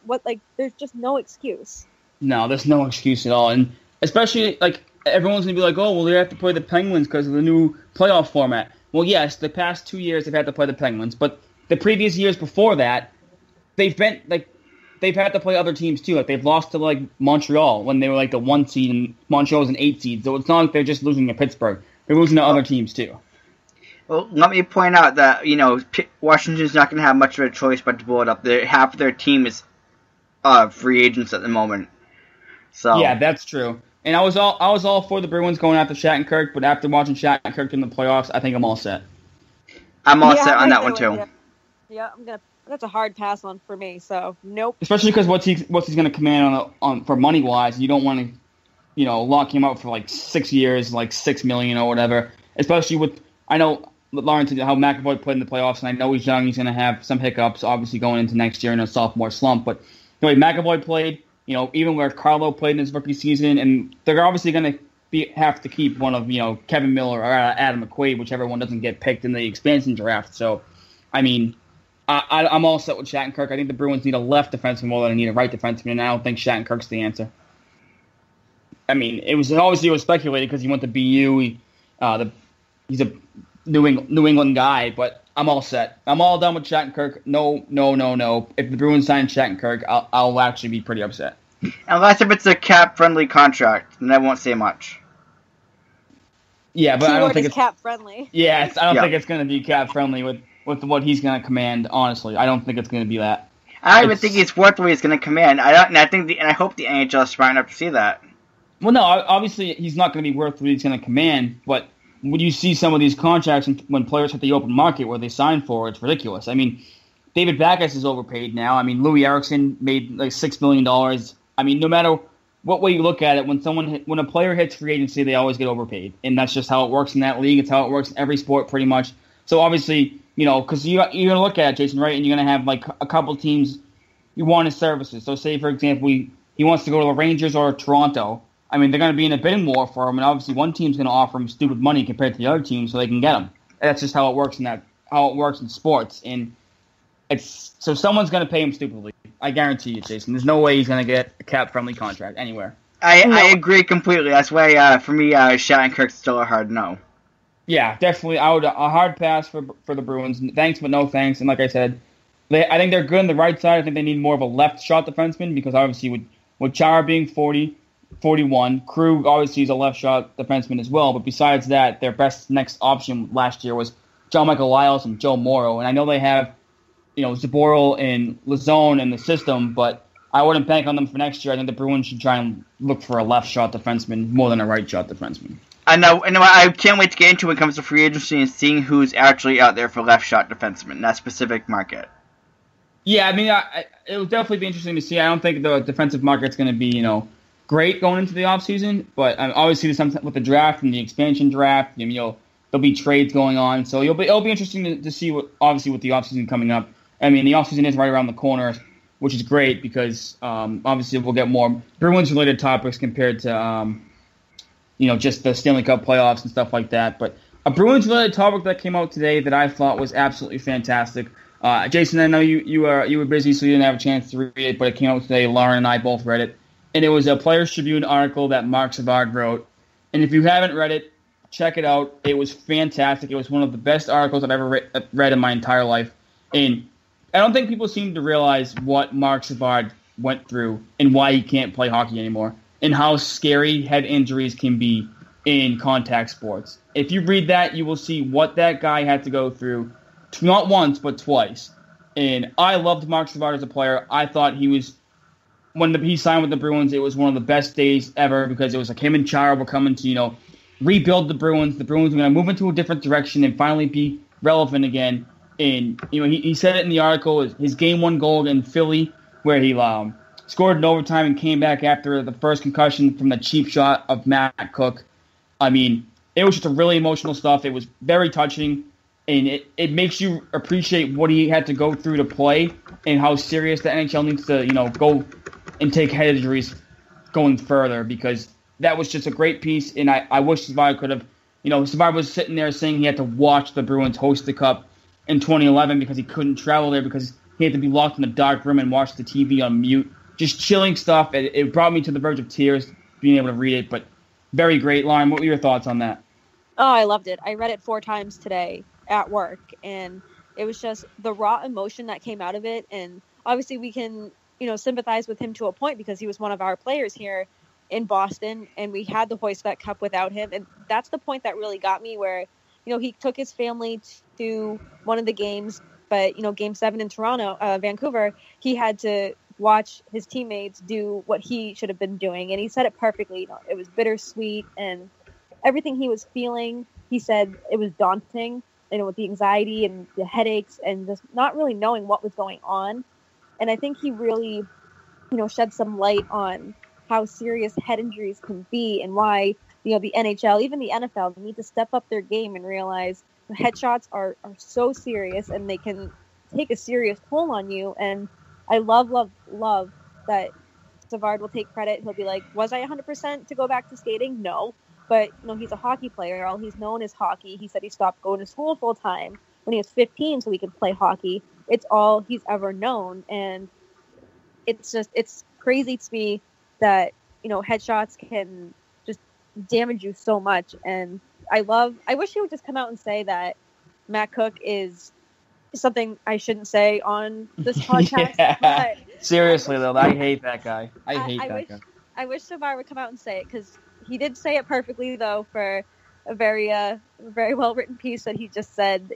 there's just no excuse. No, there's no excuse at all. And especially, everyone's going to be like, oh, well, they have to play the Penguins because of the new playoff format. Well, yes, the past 2 years they've had to play the Penguins, but the previous years before that, they've had to play other teams too. Like they've lost to Montreal when they were the 1 seed and Montreal was an 8 seed. So it's not like they're just losing to Pittsburgh. They're losing to other teams too. Well, let me point out that, Washington's not going to have much of a choice but to blow it up. Half of their team is free agents at the moment. So yeah, that's true. And I was all for the Bruins going after Shattenkirk, but after watching Shattenkirk in the playoffs, I think I'm all set. I'm all set on that one too. Yeah, that's a hard pass on for me. So nope. Especially because what's he's going to command on for money wise, you don't want to lock him up for 6 years, $6 million or whatever. Especially with I know Lauren said how McAvoy played in the playoffs, and I know he's young. He's going to have some hiccups, obviously going into next year in a sophomore slump. But McAvoy played. Even where Carlo played in his rookie season, and they're obviously going to have to keep one of Kevin Miller or Adam McQuaid, whichever one doesn't get picked in the expansion draft. So, I mean, I'm all set with Shattenkirk. I think the Bruins need a left defenseman more than they need a right defenseman, and I don't think Shattenkirk's the answer. I mean, it was speculated because he went to BU. He's a New England guy, but I'm all set. I'm all done with Shattenkirk. No. If the Bruins sign Shattenkirk, I'll actually be pretty upset. Unless if it's a cap-friendly contract, then I won't say much. Yeah, but I don't think it's cap-friendly. Yeah, I don't think it's going to be cap-friendly with what he's going to command, honestly. I don't think it's going to be that. I don't even think he's worth what he's going to command. I hope the NHL is smart enough to see that. Well, no, obviously he's not going to be worth what he's going to command, but when you see some of these contracts when players hit the open market where they sign for, it's ridiculous. I mean, David Backes is overpaid now. I mean, Louis Eriksson made like $6 million. I mean, no matter what way you look at it, when a player hits free agency, they always get overpaid, and that's just how it works in that league. It's how it works in every sport, pretty much. So obviously, because you're going to look at it, Jason, right, and you're going to have like a couple teams you want his services. So say, for example, he wants to go to the Rangers or Toronto. I mean, they're going to be in a bidding war for him, and obviously one team's going to offer him stupid money compared to the other team, so they can get him. That's just how it works in sports, and so someone's going to pay him stupidly. I guarantee you, Jason. There's no way he's going to get a cap-friendly contract anywhere. I agree completely. That's why, for me, Shattenkirk's still a hard no. Yeah, definitely. I would a hard pass for the Bruins. Thanks, but no thanks. And like I said, I think they're good on the right side. I think they need more of a left shot defenseman because obviously with Chara being 40, 41, Krug obviously is a left shot defenseman as well. But besides that, their best next option last year was John Michael Liles and Joe Morrow. And I know they have Zaboral and Lazone in the system, but I wouldn't bank on them for next year. I think the Bruins should try and look for a left shot defenseman more than a right shot defenseman. I know. I can't wait to get into when it comes to free agency and seeing who's actually out there for left shot defensemen in that specific market. Yeah, I mean, it will definitely be interesting to see. I don't think the defensive market's going to be, great going into the offseason, but obviously with the draft and the expansion draft, there'll be trades going on, so it'll be interesting to see with the offseason coming up. I mean, the offseason is right around the corner, which is great because obviously we'll get more Bruins-related topics compared to just the Stanley Cup playoffs and stuff like that. But a Bruins-related topic that came out today that I thought was absolutely fantastic. Jason, I know you were busy, so you didn't have a chance to read it, but it came out today. Lauren and I both read it. And it was a Players Tribune article that Mark Savard wrote. And if you haven't read it, check it out. It was fantastic. It was one of the best articles I've ever read in my entire life. And I don't think people seem to realize what Mark Savard went through and why he can't play hockey anymore and how scary head injuries can be in contact sports. If you read that, you will see what that guy had to go through, not once, but twice. And I loved Mark Savard as a player. I thought when he signed with the Bruins, it was one of the best days ever because it was like him and Chara were coming to, rebuild the Bruins. The Bruins were going to move into a different direction and finally be relevant again. And, he said it in the article, his game one goal in Philly where he scored in overtime and came back after the first concussion from the cheap shot of Matt Cook. I mean, it was just a really emotional stuff. It was very touching, and it makes you appreciate what he had to go through to play and how serious the NHL needs to, go and take head injuries going further because that was just a great piece, and I wish Savard could have, Savard was sitting there saying he had to watch the Bruins host the Cup in 2011 because he couldn't travel there because he had to be locked in a dark room and watch the TV on mute. Just chilling stuff. It brought me to the verge of tears being able to read it, but very great. Lauren, what were your thoughts on that? Oh, I loved it. I read it 4 times today at work, and it was just the raw emotion that came out of it, and obviously we can sympathize with him to a point because he was one of our players here in Boston, and we had the hoist that cup without him. And that's the point that really got me where, he took his family to one of the games, but, Game 7 in Vancouver, he had to watch his teammates do what he should have been doing. And he said it perfectly. It was bittersweet and everything he was feeling. He said it was daunting, with the anxiety and the headaches and just not really knowing what was going on. And I think he really, shed some light on how serious head injuries can be and why, the NHL, even the NFL, need to step up their game and realize headshots are so serious and they can take a serious toll on you. And I love that Savard will take credit. He'll be like, was I 100% to go back to skating? No. But, he's a hockey player. All he's known is hockey. He said he stopped going to school full time when he was 15 so he could play hockey. It's all he's ever known. And it's crazy to me that, headshots can just damage you so much. And I wish he would just come out and say that Matt Cook is something I shouldn't say on this podcast. Yeah. But seriously, though, I hate that guy. I hate that guy. I wish Savard would come out and say it because he did say it perfectly, though, for a very well written piece that he just said,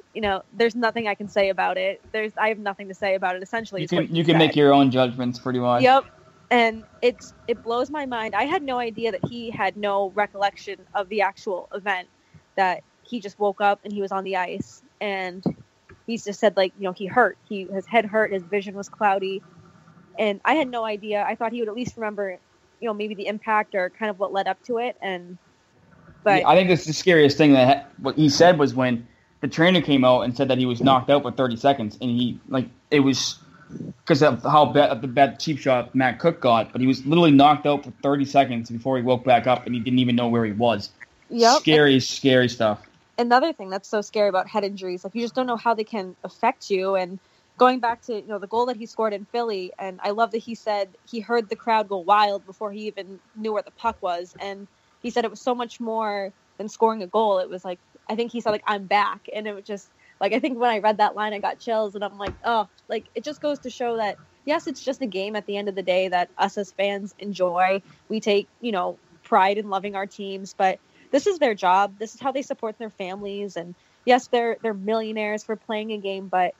there's nothing I can say about it. I have nothing to say about it. Essentially, you can make your own judgments pretty much. Yep. And it blows my mind. I had no idea that he had no recollection of the actual event, that he just woke up and he was on the ice, and he's just said, he hurt. His head hurt, his vision was cloudy, and I had no idea. I thought he would at least remember, maybe the impact or kind of what led up to it. But I think that's the scariest thing that what he said was when the trainer came out and said that he was knocked out for 30 seconds, and it was because of how bad the bad cheap shot Matt Cook got, but he was literally knocked out for 30 seconds before he woke back up, and he didn't even know where he was. Yep. Scary stuff. Another thing that's so scary about head injuries, you just don't know how they can affect you. And going back to the goal that he scored in Philly, and I love that he said he heard the crowd go wild before he even knew where the puck was, and he said it was so much more than scoring a goal. It was I think he said I'm back, and it was just I think when I read that line, I got chills, and I'm it just goes to show that, yes, it's just a game at the end of the day that us as fans enjoy. We take, pride in loving our teams, but this is their job. This is how they support their families. And yes, they're millionaires for playing a game, but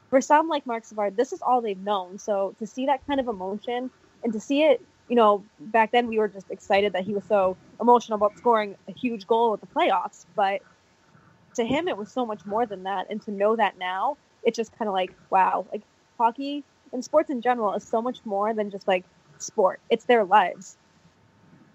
for some like Marc Savard, this is all they've known. So to see that kind of emotion and to see it, back then we were just excited that he was so emotional about scoring a huge goal at the playoffs, but to him, it was so much more than that. And to know that now, it's just kind of wow, hockey and sports in general is so much more than just sport. It's their lives.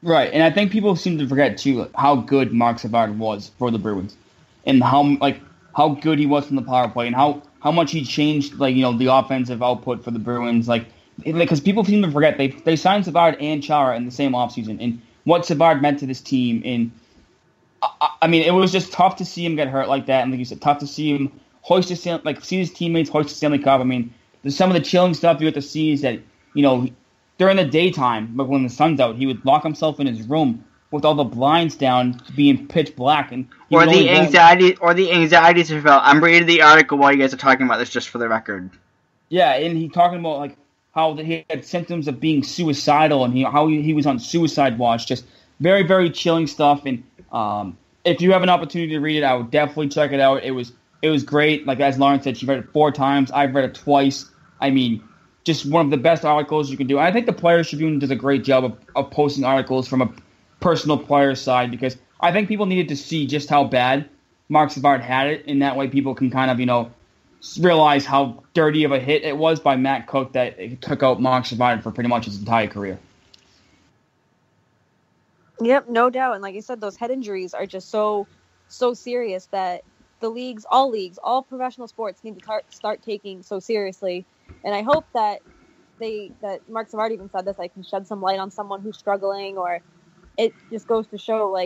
Right. And I think people seem to forget too how good Marc Savard was for the Bruins, and how good he was from the power play, and how much he changed the offensive output for the Bruins. Because people seem to forget they signed Savard and Chara in the same offseason, and what Savard meant to this team. And I mean, it was just tough to see him get hurt like that, and like you said, tough to see him see his teammates hoist the Stanley Cup. I mean, there's some of the chilling stuff you get to see is that during the daytime, but when the sun's out, he would lock himself in his room with all the blinds down, being pitch black, and the anxieties he felt. I'm reading the article while you guys are talking about this, just for the record. Yeah, and he's talking about how he had symptoms of being suicidal, and how he was on suicide watch. Just very, very chilling stuff. And if you have an opportunity to read it, I would definitely check it out. It was great. As Lauren said, she read it 4 times. I've read it twice. I mean, just one of the best articles you can do. I think the Players Tribune does a great job of posting articles from a personal player's side, because I think people needed to see just how bad Marc Savard had it, and that way people can kind of, realize how dirty of a hit it was by Matt Cook that it took out Marc Savard for pretty much his entire career. Yep, no doubt. And like I said, those head injuries are just so serious that the all professional sports need to start taking so seriously. And I hope that Marc Savard even said this, can shed some light on someone who's struggling, or it just goes to show,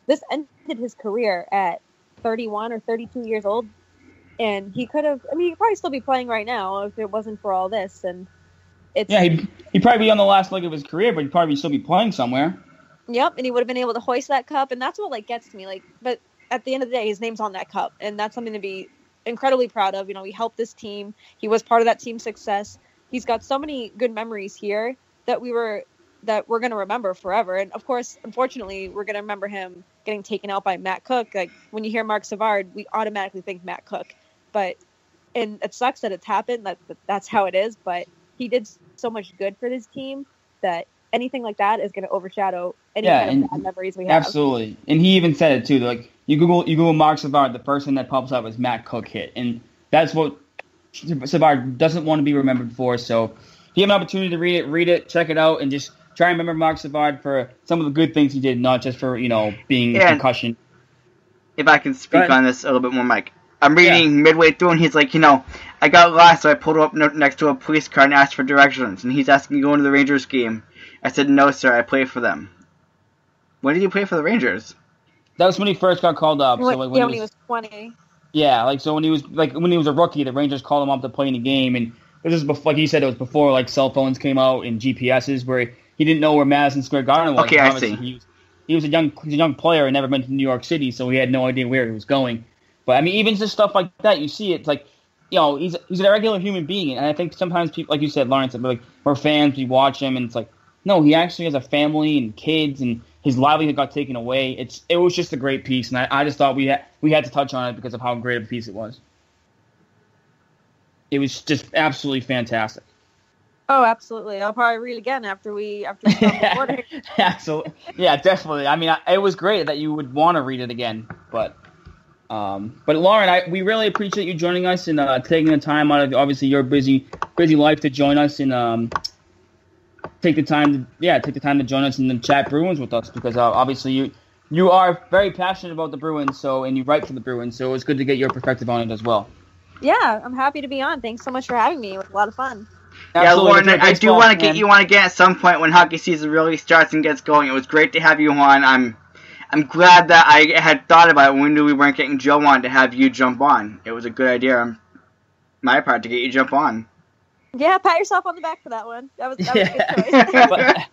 this ended his career at 31 or 32 years old. And he could have, he'd probably still be playing right now if it wasn't for all this. And he'd probably be on the last leg of his career, but he'd probably still be playing somewhere. Yep, and he would have been able to hoist that cup, and that's what gets to me. But at the end of the day, his name's on that cup, and that's something to be incredibly proud of. He helped this team. He was part of that team's success. He's got so many good memories here that we're going to remember forever. And of course, unfortunately, we're going to remember him getting taken out by Matt Cook. When you hear Marc Savard, we automatically think Matt Cook. And it sucks that it's happened. That's how it is. But he did so much good for this team that anything like that is going to overshadow any kind of bad memories we have. Absolutely. And he even said it too. You Google Marc Savard, the person that pops up is Matt Cook hit, and that's what Savard doesn't want to be remembered for. So if you have an opportunity to read it, check it out, and just try and remember Marc Savard for some of the good things he did, not just for being a concussion. If I can speak on this a little bit more, Mike. I'm reading midway through, and he's like, I got lost, so I pulled up next to a police car and asked for directions, and he's asking me to go into the Rangers game. I said, no, sir, I play for them. When did you play for the Rangers? That was when he first got called up. When he was 20. Yeah, so when he was a rookie, the Rangers called him up to play in a game, and this is before, like he said, it was before cell phones came out and GPSs, where he didn't know where Madison Square Garden was. Okay, I see. He was a young player and never been to New York City, so he had no idea where he was going. But even just stuff like that, you see it's he's a regular human being, and I think sometimes people, like you said, Lawrence, we're fans, we watch him, and it's no, he actually has a family and kids, and his livelihood got taken away. It was just a great piece, and I just thought we had to touch on it because of how great of a piece it was. It was just absolutely fantastic. Oh, absolutely. I'll probably read again after we stop recording. Absolutely. Yeah, definitely. I mean, it was great that you would want to read it again. But Lauren, we really appreciate you joining us and taking the time out of obviously your busy life to join us and take the time to join us and then chat Bruins with us because obviously you are very passionate about the Bruins, and you write for the Bruins, so it was good to get your perspective on it as well. Yeah, I'm happy to be on. Thanks so much for having me. It was a lot of fun. Absolutely. Yeah, Lauren, I do want to get you on again at some point when hockey season really starts and gets going. It was great to have you on. I'm glad that I had thought about it when we knew we weren't getting Joe on to have you jump on. It was a good idea on my part to get you jump on. Yeah, pat yourself on the back for that one. That was a good choice.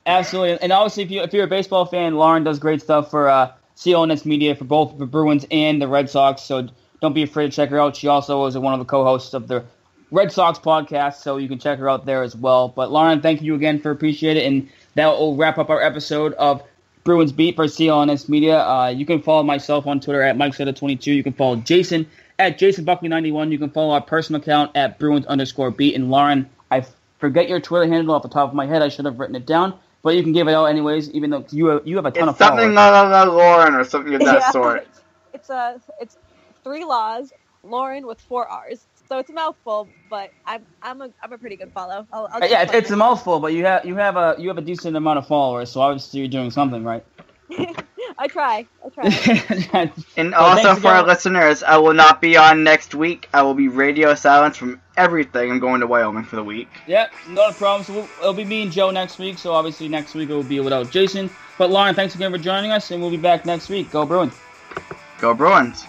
Absolutely. And obviously, if you're a baseball fan, Lauren does great stuff for CLNS Media for both the Bruins and the Red Sox, so don't be afraid to check her out. She also is one of the co-hosts of the Red Sox podcast, so you can check her out there as well. But Lauren, thank you again for appreciate it, and that will wrap up our episode of Bruins Beat for CLNS Media. You can follow myself on Twitter at MikeSeta22. You can follow Jason at JasonBuckley91. You can follow our personal account at Bruins_Beat. And Lauren, I forget your Twitter handle off the top of my head. I should have written it down, but you can give it out anyways, even though you have a ton of followers. Something like Lauren or something of that sort. It's 3 laws, Lauren with 4 R's. So it's a mouthful, but I'm a pretty good follow. It's a mouthful, but you have a decent amount of followers, so obviously you're doing something right. I try. And also for our listeners, I will not be on next week. I will be radio silence from everything. I'm going to Wyoming for the week. Yeah, not a problem. So it'll be me and Joe next week. So obviously next week it will be without Jason. But Lauren, thanks again for joining us, and we'll be back next week. Go Bruins. Go Bruins.